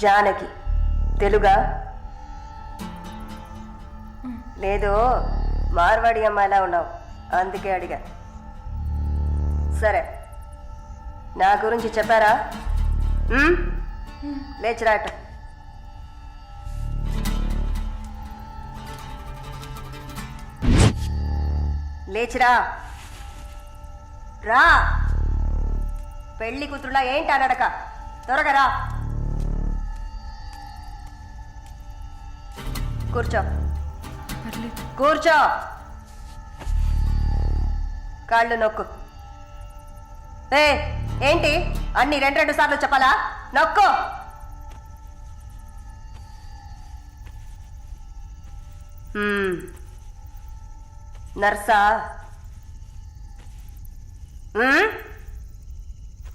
జానకి తెలుగా లేదు మార్వాడి అమ్మాయిలా ఉన్నావు అందుకే అడిగా. సరే నా గురించి చెప్పారా? లేచిరాట. లేచిరా రా. పెళ్లి కూతురులా ఏంటి అనడక, త్వరగా రా. కూర్చో కూర్చో. కాళ్ళు నొక్కు. ఏంటి అన్ని రెండు సార్లు చెప్పాలా? నొక్కు. నర్సా?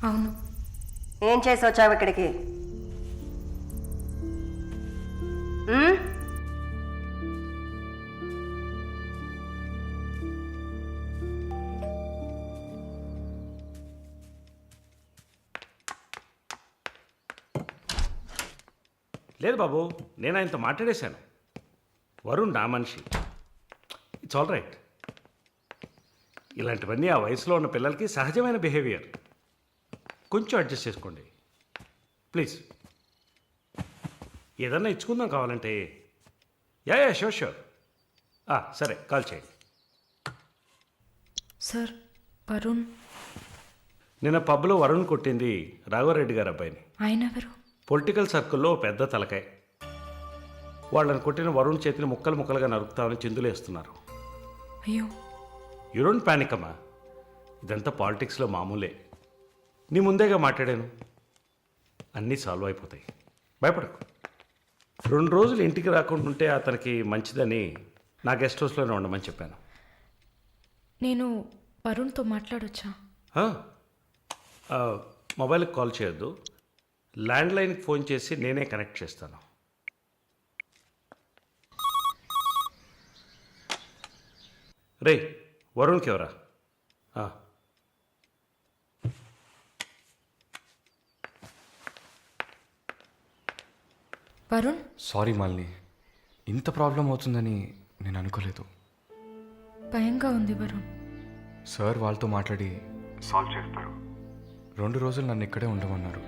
అవును. ఏం చేసి వచ్చావు ఇక్కడికి? లేదు బాబు, నేను ఆయనతో మాట్లాడేశాను. వరుణ్ నా మనిషి. It's all right. ఇలాంటివన్నీ ఆ వయసులో ఉన్న పిల్లలకి సహజమైన బిహేవియర్. కొంచెం అడ్జస్ట్ చేసుకోండి ప్లీజ్. ఏదన్నా ఇచ్చుకుందాం కావాలంటే. Yeah sure sure. సరే కాల్ చేయండి. సార్ వరుణ్. నిన్న పబ్లో వరుణ్ కొట్టింది రాఘవరెడ్డి గారు అబ్బాయిని. ఆయన ఎవరు? పొలిటికల్ సర్కిల్లో పెద్ద తలకాయ. వాళ్ళని కొట్టిన వరుణ్ చేతిని ముక్కలు ముక్కలుగా నరుకుతామని చిందులేస్తున్నారు. అయ్యో. యూ డోంట్ ప్యానిక్ అమ్మా. ఇదంతా పాలిటిక్స్లో మామూలే. నీ ముందేగా మాట్లాడాను. అన్నీ సాల్వ్ అయిపోతాయి, భయపడకు. 2 రోజులు ఇంటికి రాకుండా ఉంటే అతనికి మంచిదని నా గెస్ట్ హౌస్లోనే ఉండమని చెప్పాను. నేను వరుణ్తో మాట్లాడొచ్చా? మొబైల్కి కాల్ చేయొద్దు. ల్యాండ్లైన్కి ఫోన్ చేసి నేనే కనెక్ట్ చేస్తాను. రే వరుణ్కి ఎవరా? వరుణ్. సారీ మాలిని, ఇంత ప్రాబ్లం అవుతుందని నేను అనుకోలేదు. భయంగా ఉంది వరుణ్. సార్ వాళ్ళతో మాట్లాడి సాల్వ్ చేస్తారు. 2 రోజులు నన్ను ఇక్కడే ఉండమన్నారు.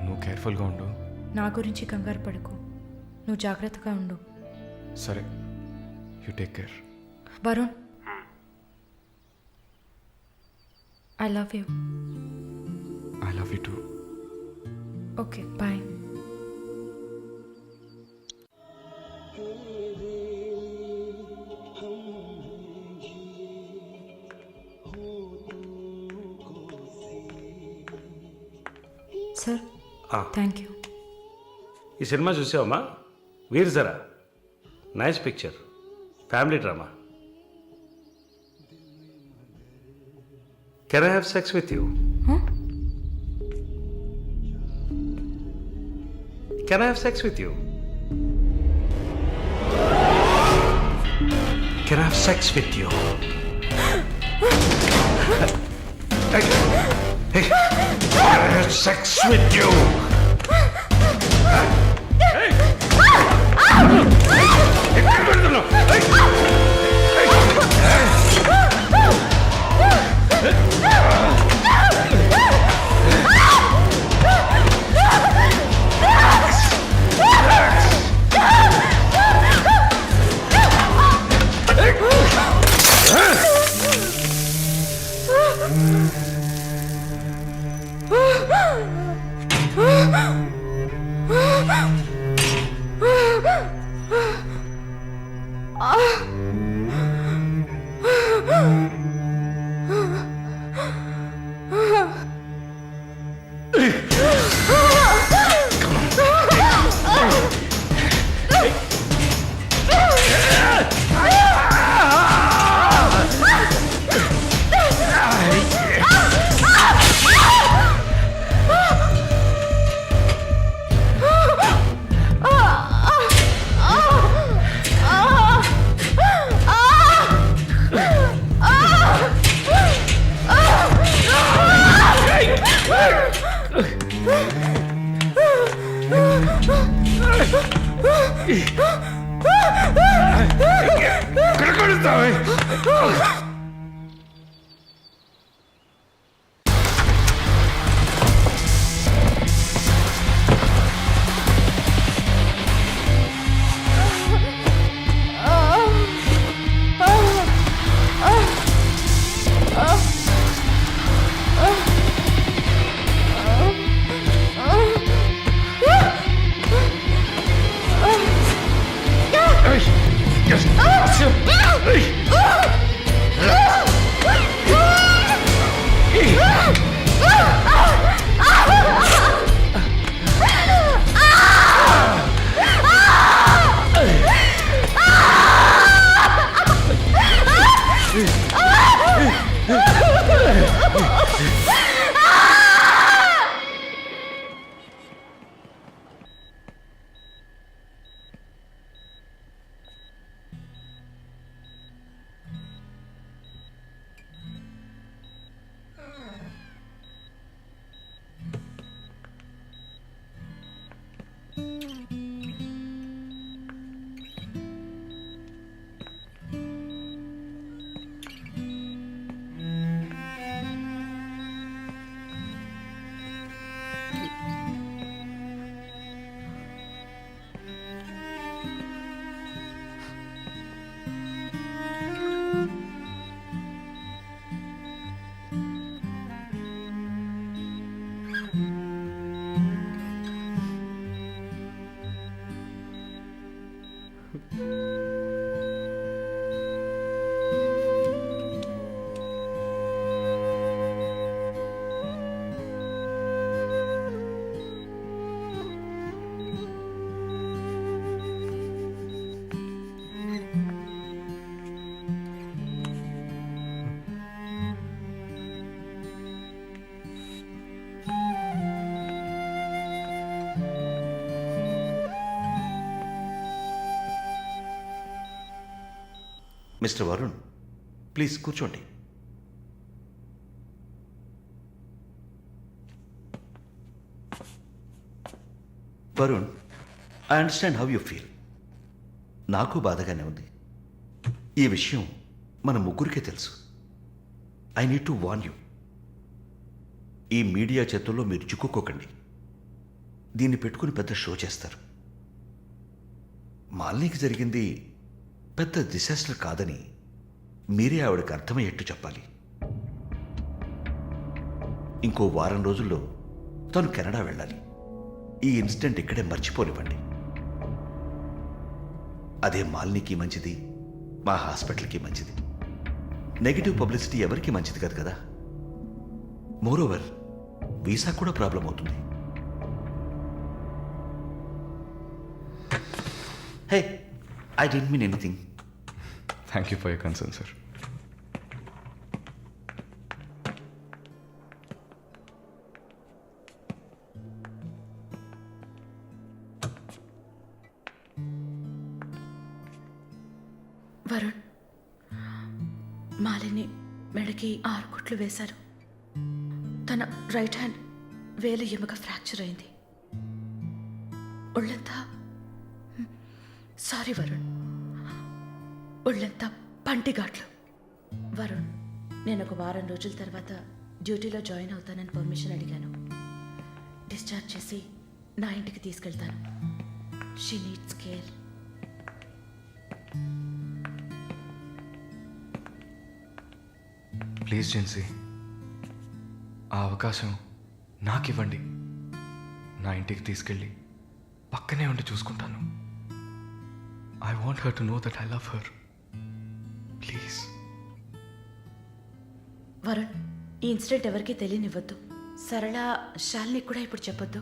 నువ్వు కేర్ఫుల్గా ఉండు. నా గురించి కంగారు పడకు, నువ్వు జాగ్రత్తగా ఉండు. సరే, you take care. Varun, I love you. I love you too. Okay bye. Sir thank you. ఈ సినిమా చూసావమ్మా? Veer Zaara. Nice picture, family drama. Can I have sex with you? Can I have sex with you? Can I have sex with you? Hey, can I have sex with you? Hey! ఎక్కడ కొడతావే? Mister Varun, please కూర్చోండి. Varun, I understand how you feel. నాకు బాధగానే ఉంది. ఈ విషయం మన ముగ్గురికే తెలుసు. I need to warn you. ఈ మీడియా చేతుల్లో మీరు చిక్కుకోకండి. దీన్ని పెట్టుకుని పెద్ద షో చేస్తారు. మాలినికి జరిగింది పెద్ద డిసాస్టర్ కాదని మీరే ఆవిడకి అర్థమయ్యేట్టు చెప్పాలి. ఇంకో వారం రోజుల్లో తను కెనడా వెళ్ళాలి. ఈ ఇన్సిడెంట్ ఇక్కడే మర్చిపోనివ్వండి. అదే మాలినికి మంచిది, మా హాస్పిటల్కి మంచిది. నెగిటివ్ పబ్లిసిటీ ఎవరికి మంచిది కాదు కదా. మోరోవర్ వీసా కూడా ప్రాబ్లం అవుతుంది. Hey, I don't mean anything. Thank you for your concern sir. Varun, Malini మెడకి 6 కుట్లు వేశారు. తన రైట్ హ్యాండ్ వేలు ఎముక ఫ్రాక్చర్ అయింది. ఒళ్ళంతా సారీ వరుణ్, ఒళ్ళంతా పంటిఘాట్లు. వరుణ్, నేను ఒక వారం రోజుల తర్వాత డ్యూటీలో జాయిన్ అవుతానని పర్మిషన్ అడిగాను. డిశ్చార్జ్ చేసి నా ఇంటికి తీసుకెళ్తాను. She needs care. Please Jincy, ఆ అవకాశం నాకు ఇవ్వండి. నా ఇంటికి తీసుకెళ్ళి పక్కనే ఉండి చూసుకుంటాను. I want her to know that I love her. Please. Varun, ఈ ఇన్సిడెంట్ ఎవరికీ తెలియనివ్వద్దు. సరళ, శాలిని కూడా ఇప్పుడు చెప్పొద్దు.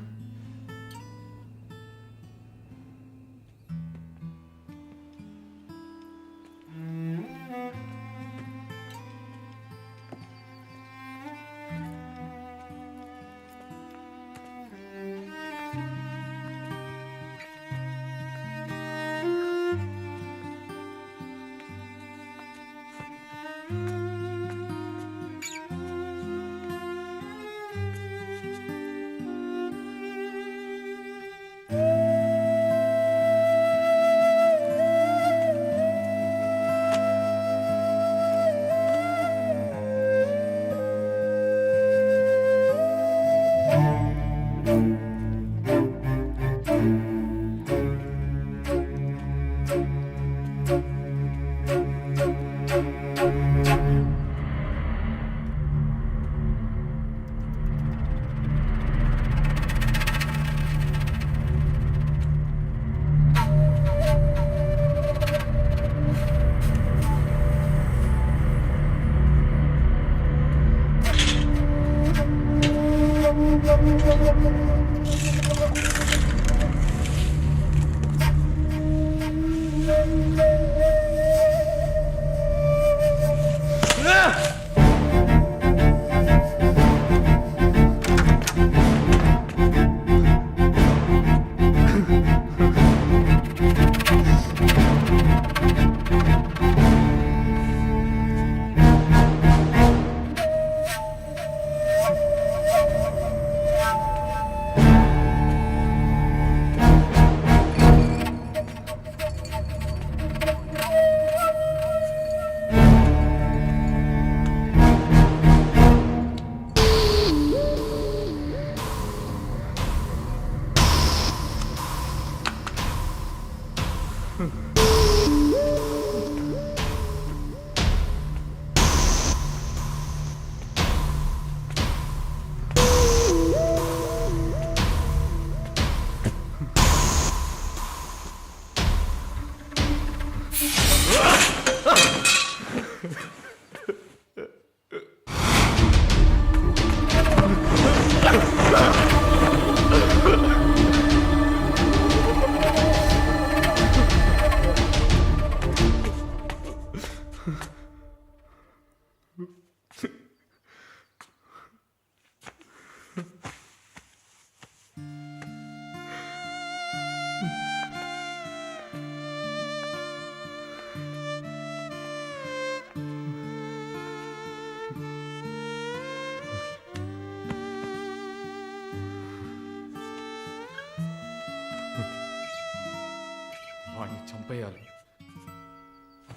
వాడిని చంపేయాలి,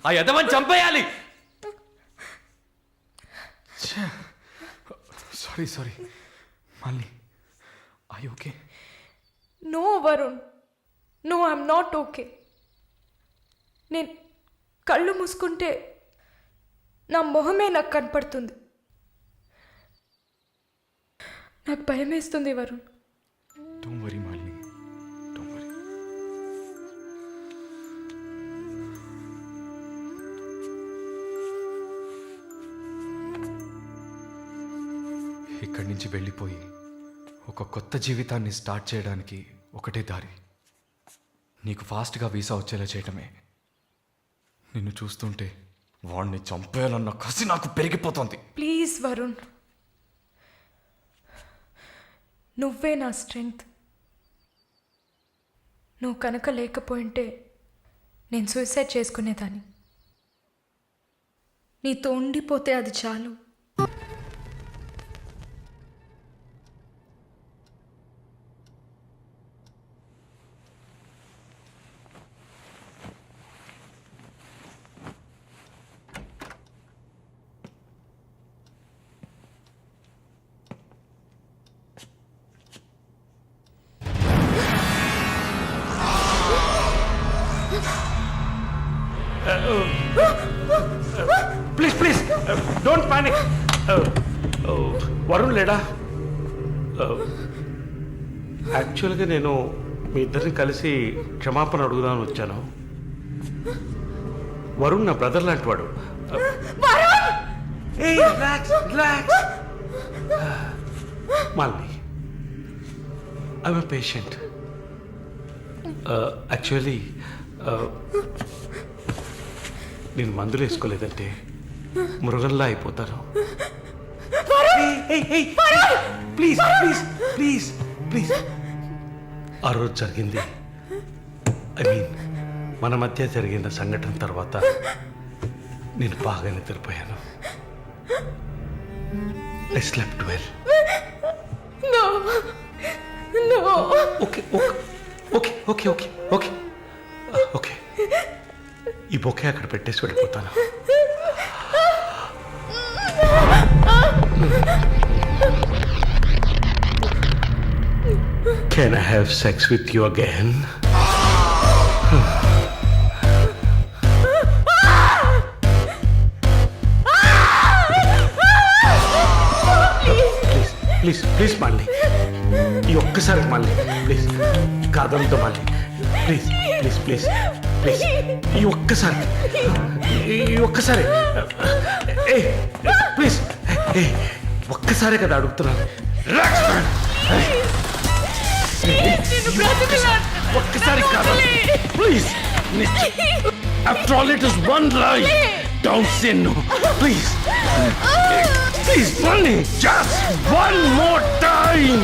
ఆ యదవని చంపేయాలి. సారీ మళ్ళీ I okay? No Varun, no I'm not okay. నేను కళ్ళు మూసుకుంటే నా మొహమే నాకు కనపడుతుంది. నాకు భయం వేస్తుంది Varun. Don't worry Malini, don't worry. ఇక్కడి నుంచి వెళ్ళిపోయి ఒక కొత్త జీవితాన్ని స్టార్ట్ చేయడానికి ఒకటే దారి, నీకు ఫాస్ట్గా వీసా వచ్చేలా చేయటమే. నిన్ను చూస్తుంటే వాడిని చంపేయాలన్న కసి నాకు పెరిగిపోతుంది. ప్లీజ్ వరుణ్, నువ్వే నా స్ట్రెంగ్త్. నువ్వు కనుక లేకపోయింటే నేను సూసైడ్ చేసుకునేదాన్ని. నీతో ఉండిపోతే అది చాలు. Please don't panic. వరుణ్ లేడా? యాక్చువల్గా నేను మీ ఇద్దరిని కలిసి క్షమాపణ అడుగుదామని వచ్చాను. వరుణ్ నా బ్రదర్ లాంటి వాడు. Malini, I'm a patient. Actually నేను మందులు వేసుకోలేదంటే మృగంలా అయిపోతాను. Please please please please. ఆ రోజు జరిగింది, ఐ మీన్ మన మధ్య జరిగిన సంఘటన తర్వాత నేను బాగా నిద్రపోయాను. I slept well. Okay okay okay okay okay okay. ఈ బొకే అక్కడ పెట్టేసి వెళ్ళిపోతాను. Can I have sex with you again? Please please మళ్ళీ ఈ ఒక్కసారి మళ్ళీ ప్లీజ్ కాదంతో మళ్ళీ ప్లీజ్ ప్లీజ్ ప్లీజ్ ప్లీజ్ ఈ ఒక్కసారి ఏ ప్లీజ్ ఏ ఒక్కసారే కదా అడుగుతున్నాను. ఒక్కసారి కాదు please. After all it is one life. Don't say no please. Please, Bunny, just one more time!